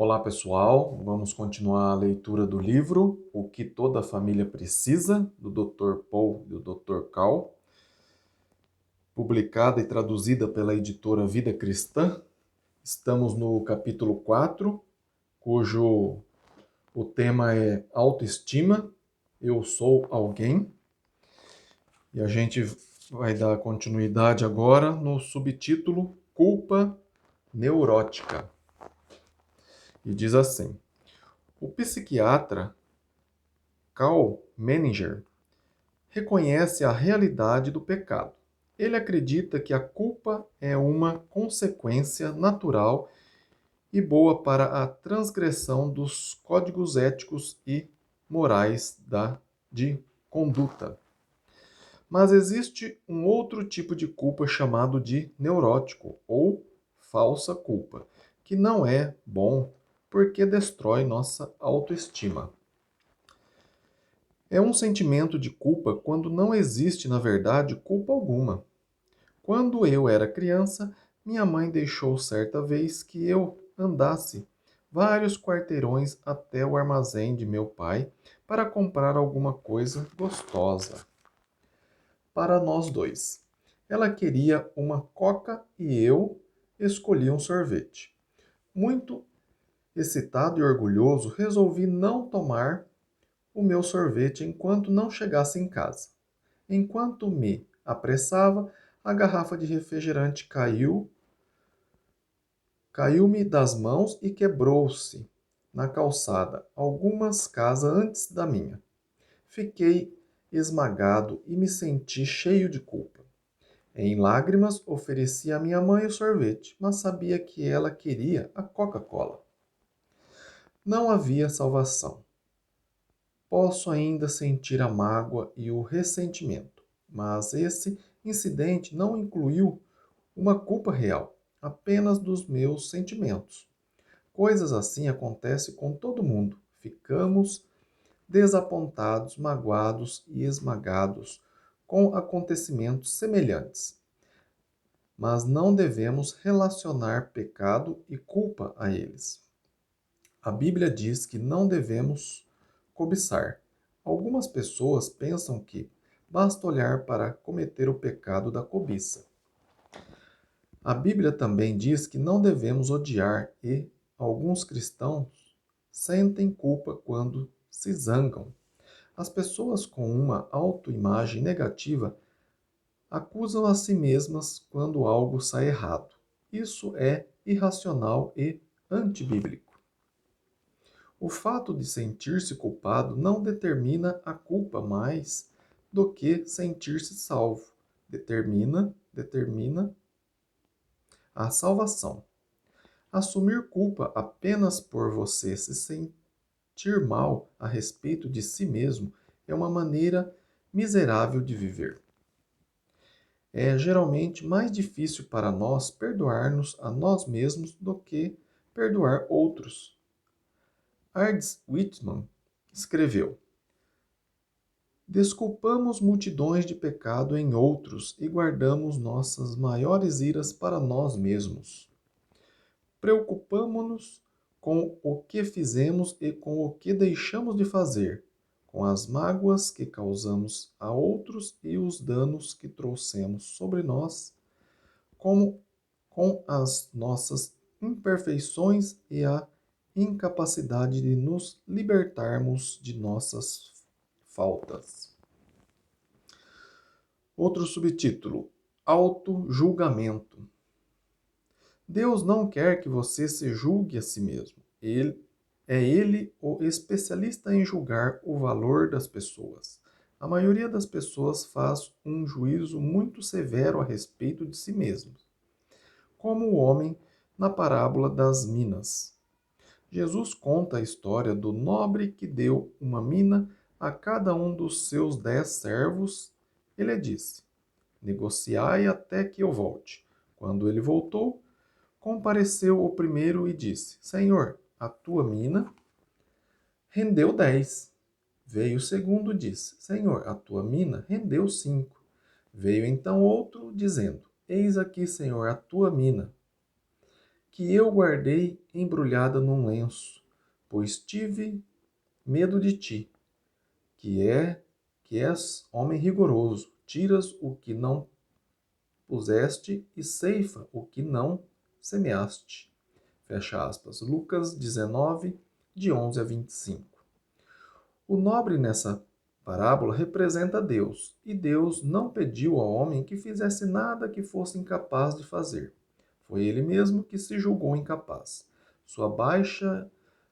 Olá, pessoal. Vamos continuar a leitura do livro O que Toda Família Precisa, do Dr. Paul e do Dr. Cal, publicada e traduzida pela editora Vida Cristã. Estamos no capítulo 4, cujo o tema é autoestima, eu sou alguém. E a gente vai dar continuidade agora no subtítulo Culpa Neurótica. E diz assim: o psiquiatra Carl Menninger reconhece a realidade do pecado. Ele acredita que a culpa é uma consequência natural e boa para a transgressão dos códigos éticos e morais de conduta. Mas existe um outro tipo de culpa chamado de neurótico ou falsa culpa, que não é bom porque destrói nossa autoestima. É um sentimento de culpa quando não existe, na verdade, culpa alguma. Quando eu era criança, minha mãe deixou certa vez que eu andasse vários quarteirões até o armazém de meu pai para comprar alguma coisa gostosa para nós dois. Ela queria uma coca e eu escolhi um sorvete. Muito excitado e orgulhoso, resolvi não tomar o meu sorvete enquanto não chegasse em casa. Enquanto me apressava, a garrafa de refrigerante caiu-me das mãos e quebrou-se na calçada, algumas casas antes da minha. Fiquei esmagado e me senti cheio de culpa. Em lágrimas, ofereci à minha mãe o sorvete, mas sabia que ela queria a Coca-Cola. Não havia salvação. Posso ainda sentir a mágoa e o ressentimento, mas esse incidente não incluiu uma culpa real, apenas dos meus sentimentos. Coisas assim acontecem com todo mundo. Ficamos desapontados, magoados e esmagados com acontecimentos semelhantes. Mas não devemos relacionar pecado e culpa a eles. A Bíblia diz que não devemos cobiçar. Algumas pessoas pensam que basta olhar para cometer o pecado da cobiça. A Bíblia também diz que não devemos odiar e alguns cristãos sentem culpa quando se zangam. As pessoas com uma autoimagem negativa acusam a si mesmas quando algo sai errado. Isso é irracional e antibíblico. O fato de sentir-se culpado não determina a culpa mais do que sentir-se salvo. Determina a salvação. Assumir culpa apenas por você se sentir mal a respeito de si mesmo é uma maneira miserável de viver. É geralmente mais difícil para nós perdoar-nos a nós mesmos do que perdoar outros. Ardis Whitman escreveu: desculpamos multidões de pecado em outros e guardamos nossas maiores iras para nós mesmos. Preocupamo-nos com o que fizemos e com o que deixamos de fazer, com as mágoas que causamos a outros e os danos que trouxemos sobre nós, como com as nossas imperfeições e a incapacidade de nos libertarmos de nossas faltas. Outro subtítulo: auto-julgamento. Deus não quer que você se julgue a si mesmo. Ele o especialista em julgar o valor das pessoas. A maioria das pessoas faz um juízo muito severo a respeito de si mesmos, como o homem na parábola das minas. Jesus conta a história do nobre que deu uma mina a cada um dos seus 10 servos. Ele disse: negociai até que eu volte. Quando ele voltou, compareceu o primeiro e disse: Senhor, a tua mina rendeu 10. Veio o segundo e disse: Senhor, a tua mina rendeu 5. Veio então outro dizendo: Eis aqui, Senhor, a tua mina, que eu guardei embrulhada num lenço, pois tive medo de ti, que é que és homem rigoroso, tiras o que não puseste e ceifa o que não semeaste. Fecha aspas. Lucas 19, de 11 a 25. O nobre nessa parábola representa Deus, e Deus não pediu ao homem que fizesse nada que fosse incapaz de fazer. Foi ele mesmo que se julgou incapaz. Sua baixa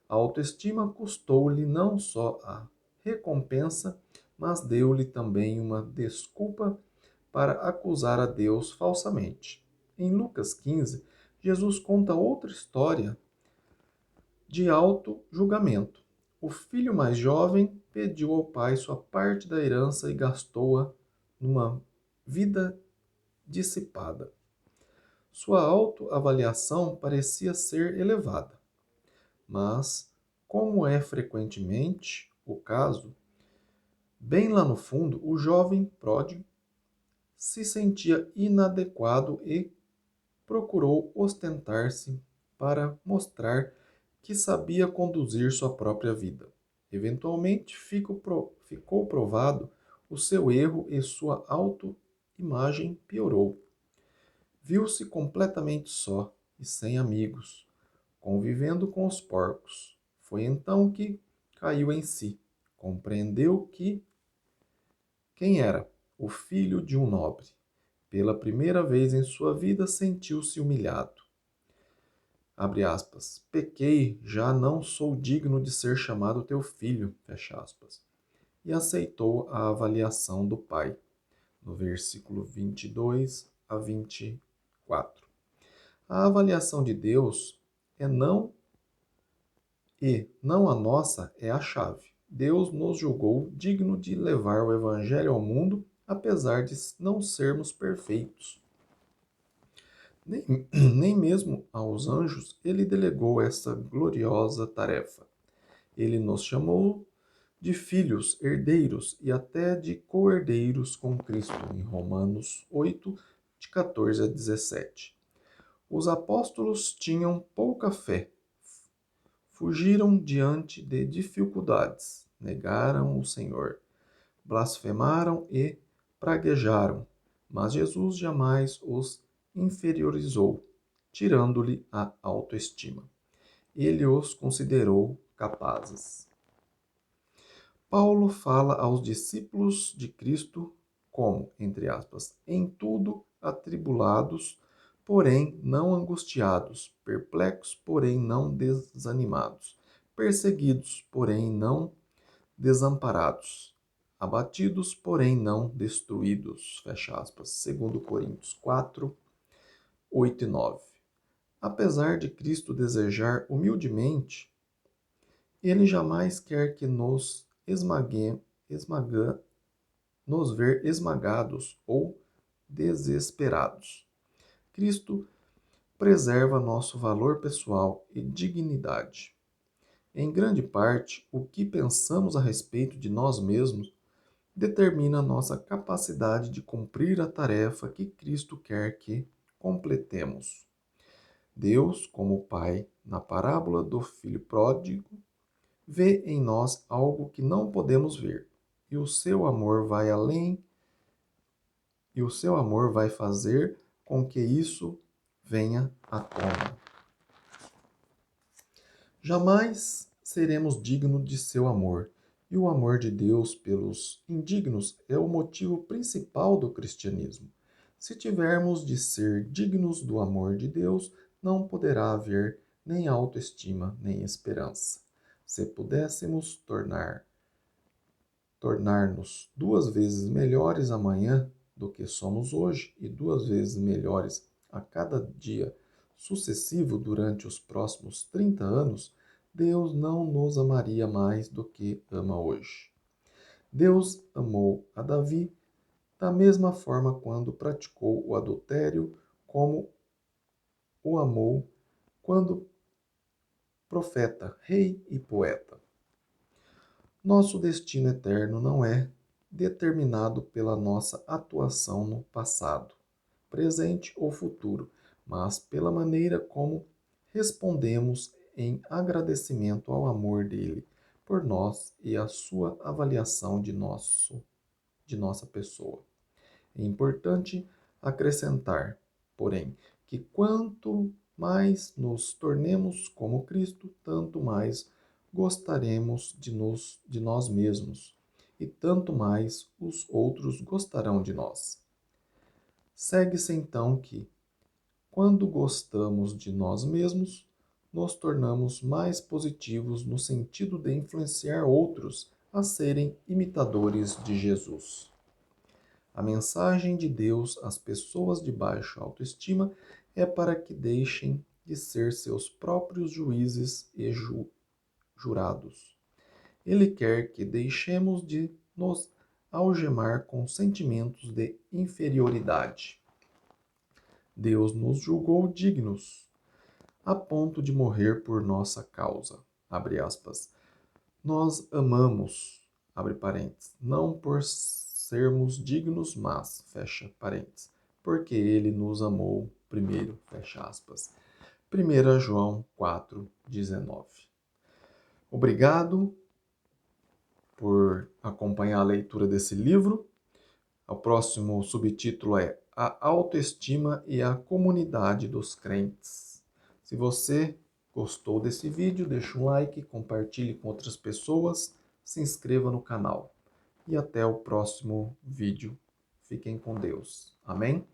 autoestima custou-lhe não só a recompensa, mas deu-lhe também uma desculpa para acusar a Deus falsamente. Em Lucas 15, Jesus conta outra história de auto-julgamento. O filho mais jovem pediu ao pai sua parte da herança e gastou-a numa vida dissipada. Sua autoavaliação parecia ser elevada, mas, como é frequentemente o caso, bem lá no fundo, o jovem pródigo se sentia inadequado e procurou ostentar-se para mostrar que sabia conduzir sua própria vida. Eventualmente, ficou provado o seu erro e sua autoimagem piorou. Viu-se completamente só e sem amigos, convivendo com os porcos. Foi então que caiu em si. Compreendeu que quem era? O filho de um nobre. Pela primeira vez em sua vida sentiu-se humilhado. Abre aspas. Pequei, já não sou digno de ser chamado teu filho. Fecha aspas. E aceitou a avaliação do pai. No versículo 22 a 24. A avaliação de Deus é não e não a nossa é a chave. Deus nos julgou digno de levar o evangelho ao mundo, apesar de não sermos perfeitos. Nem mesmo aos anjos ele delegou essa gloriosa tarefa. Ele nos chamou de filhos, herdeiros e até de co-herdeiros com Cristo, em Romanos 8, de 14 a 17. Os apóstolos tinham pouca fé, fugiram diante de dificuldades, negaram o Senhor, blasfemaram e praguejaram, mas Jesus jamais os inferiorizou, tirando-lhe a autoestima. Ele os considerou capazes. Paulo fala aos discípulos de Cristo como, entre aspas, em tudo atribulados, porém não angustiados, perplexos, porém não desanimados, perseguidos, porém não desamparados, abatidos, porém não destruídos. Fecha aspas. 2 Coríntios 4, 8 e 9. Apesar de Cristo desejar humildemente, ele jamais quer que nos ver esmagados ou desesperados. Cristo preserva nosso valor pessoal e dignidade. Em grande parte, o que pensamos a respeito de nós mesmos determina nossa capacidade de cumprir a tarefa que Cristo quer que completemos. Deus, como Pai, na parábola do filho pródigo, vê em nós algo que não podemos ver, e o seu amor vai além, e o seu amor vai fazer com que isso venha à tona. Jamais seremos dignos de seu amor, e o amor de Deus pelos indignos é o motivo principal do cristianismo. Se tivermos de ser dignos do amor de Deus, não poderá haver nem autoestima, nem esperança. Se pudéssemos tornar-nos 2 vezes melhores amanhã do que somos hoje e 2 vezes melhores a cada dia sucessivo durante os próximos 30 anos, Deus não nos amaria mais do que ama hoje. Deus amou a Davi da mesma forma quando praticou o adultério, como o amou quando profeta, rei e poeta. Nosso destino eterno não é determinado pela nossa atuação no passado, presente ou futuro, mas pela maneira como respondemos em agradecimento ao amor dele por nós e à sua avaliação de nossa pessoa. É importante acrescentar, porém, que quanto mais nos tornemos como Cristo, tanto mais gostaremos de nós mesmos, e tanto mais os outros gostarão de nós. Segue-se então que, quando gostamos de nós mesmos, nos tornamos mais positivos no sentido de influenciar outros a serem imitadores de Jesus. A mensagem de Deus às pessoas de baixa autoestima é para que deixem de ser seus próprios juízes e jurados. Ele quer que deixemos de nos algemar com sentimentos de inferioridade. Deus nos julgou dignos, a ponto de morrer por nossa causa. Abre aspas. Nós amamos, abre parênteses, não por sermos dignos, mas, fecha parênteses, porque ele nos amou primeiro, fecha aspas. 1 João 4:19. Obrigado por acompanhar a leitura desse livro. O próximo subtítulo é A Autoestima e a Comunidade dos Crentes. Se você gostou desse vídeo, deixe um like, compartilhe com outras pessoas, se inscreva no canal. E até o próximo vídeo. Fiquem com Deus. Amém?